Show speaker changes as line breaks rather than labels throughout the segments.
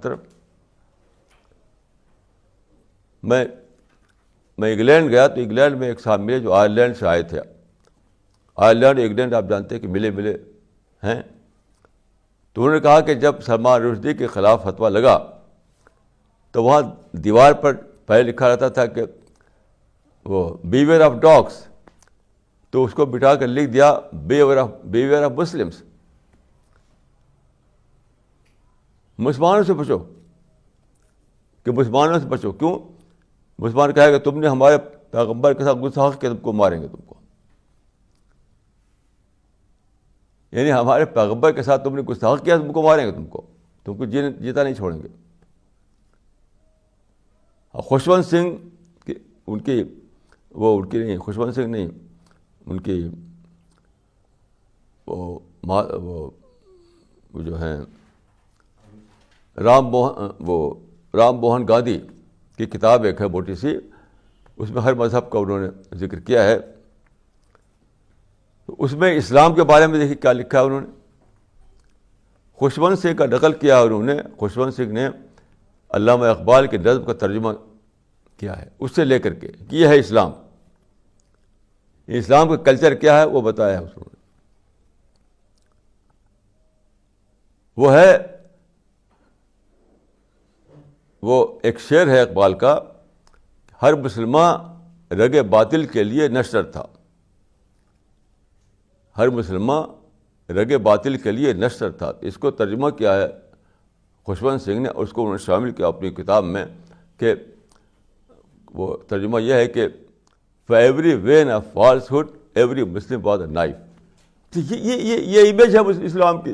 طرف. میں انگلینڈ گیا تو انگلینڈ میں ایک صاحب ملے جو آئرلینڈ سے آئے تھے. آئرلینڈ انگلینڈ آپ جانتے ہیں کہ ملے ہیں. تو انہوں نے کہا کہ جب سلمان رشدی کے خلاف فتویٰ لگا تو وہاں دیوار پر پہلے لکھا رہتا تھا کہ وہ بیویئر آف ڈاگس, تو اس کو بٹھا کر لکھ دیا بیویئر آف مسلمس, مسلمانوں سے بچو, کہ مسلمانوں سے بچو. کیوں؟ مسلمان کہے کہ تم نے ہمارے پیغمبر کے ساتھ گستاخی کیا, تم کو ماریں گے تم کو. یعنی ہمارے پیغمبر کے ساتھ تم نے گستاخی کیا, تم کو ماریں گے, تم کو جیتا نہیں چھوڑیں گے. خوشونت سنگھ ان کی خوشونت سنگھ نہیں, ان کی وہ جو ہیں رام موہن گاندھی کی کتاب ایک ہے موٹی سی, اس میں ہر مذہب کا انہوں نے ذکر کیا ہے. تو اس میں اسلام کے بارے میں دیکھیے کیا لکھا ہے انہوں نے. خوشونت سنگھ کا نقل کیا انہوں نے. خوشونت سنگھ نے علامہ اقبال کے نظم کا ترجمہ کیا ہے اس سے لے کر کے کہ یہ ہے اسلام, اسلام کا کلچر کیا ہے وہ بتایا ہے اس نے. وہ ایک شعر ہے اقبال کا, ہر مسلمان رگ باطل کے لیے نشر تھا, ہر مسلمان رگ باطل کے لیے نشر تھا. اس کو ترجمہ کیا ہے خوشونت سنگھ نے, اور اس کو انہوں نے شامل کیا اپنی کتاب میں, کہ وہ ترجمہ یہ ہے کہ for every one of falsehood every Muslim was a knife. یہ امیج ہے اسلام کی.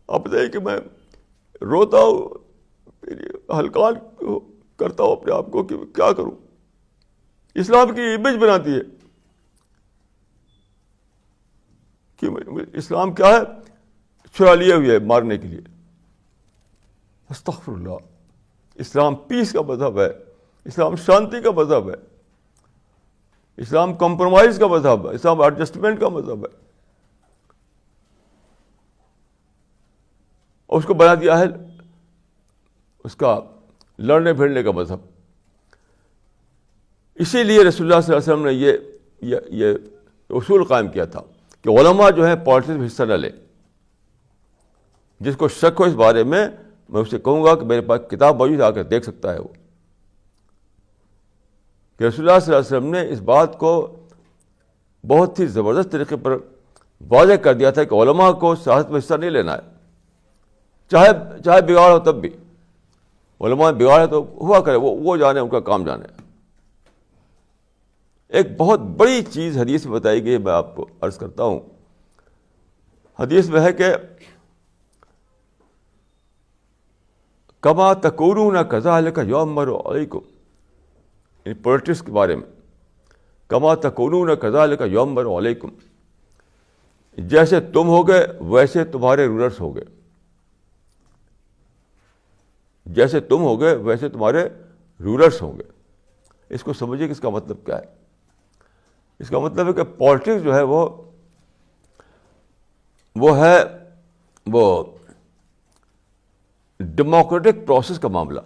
آپ بتائیے کہ میں روتا ہوں, ہلکان کرتا ہوں اپنے آپ کو کہ کیا کروں. اسلام کی امیج بناتی ہے کہ اسلام کیا ہے, چھڑا لیے ہوئے مارنے کے لیے. استغفر اللہ. اسلام پیس کا مذہب ہے, اسلام شانتی کا مذہب ہے, اسلام کمپرومائز کا مذہب ہے, اسلام ایڈجسٹمنٹ کا مذہب ہے, اور اس کو بنا دیا ہے اس کا لڑنے بھیڑنے کا مذہب. اسی لیے رسول اللہ صلی اللہ علیہ وسلم نے یہ اصول قائم کیا تھا کہ علماء جو ہیں پالیٹکس میں حصہ نہ لیں. جس کو شک ہو اس بارے میں اسے کہوں گا کہ میرے پاس کتاب موجود آ کر دیکھ سکتا ہے وہ, کہ رسول اللہ صلی اللہ علیہ وسلم نے اس بات کو بہت ہی زبردست طریقے پر واضح کر دیا تھا کہ علماء کو سیاست میں حصہ نہیں لینا ہے, چاہے بگاڑ ہو تب بھی. علماء بگاڑ ہے تو ہوا کرے, وہ جانے, ان کا کام جانے. ایک بہت بڑی چیز حدیث میں بتائی گئی, میں آپ کو عرض کرتا ہوں. حدیث میں ہے کہ کما تکونون کذالک یؤمر علیکم, یعنی پولیٹکس کے بارے میں, کما تکونون کذالک یؤمر علیکم, جیسے تم ہو گئے ویسے تمہارے رولرس ہو گئے, جیسے تم ہو گئے ویسے تمہارے رولرس ہوں گے. اس کو سمجھیے کہ اس کا مطلب کیا ہے. اس کا مطلب ہے کہ پالیٹکس جو ہے وہ ڈیموکریٹک پروسیس کا معاملہ.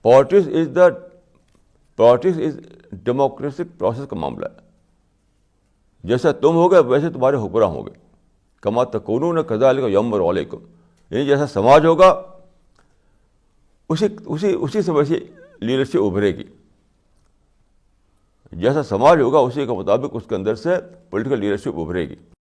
پالیٹکس از ڈیموکریٹک پروسیس کا معاملہ ہے. جیسا تم ہو گئے ویسے تمہارے حکمراں ہوں گے. کما تکونون کذالک یؤمر علیکم, یعنی جیسا سماج ہوگا اسی سے ویسی لیڈرشپ ابھرے گی. جیسا سماج ہوگا اسی کے مطابق اس کے اندر سے پولیٹیکل لیڈرشپ ابھرے گی.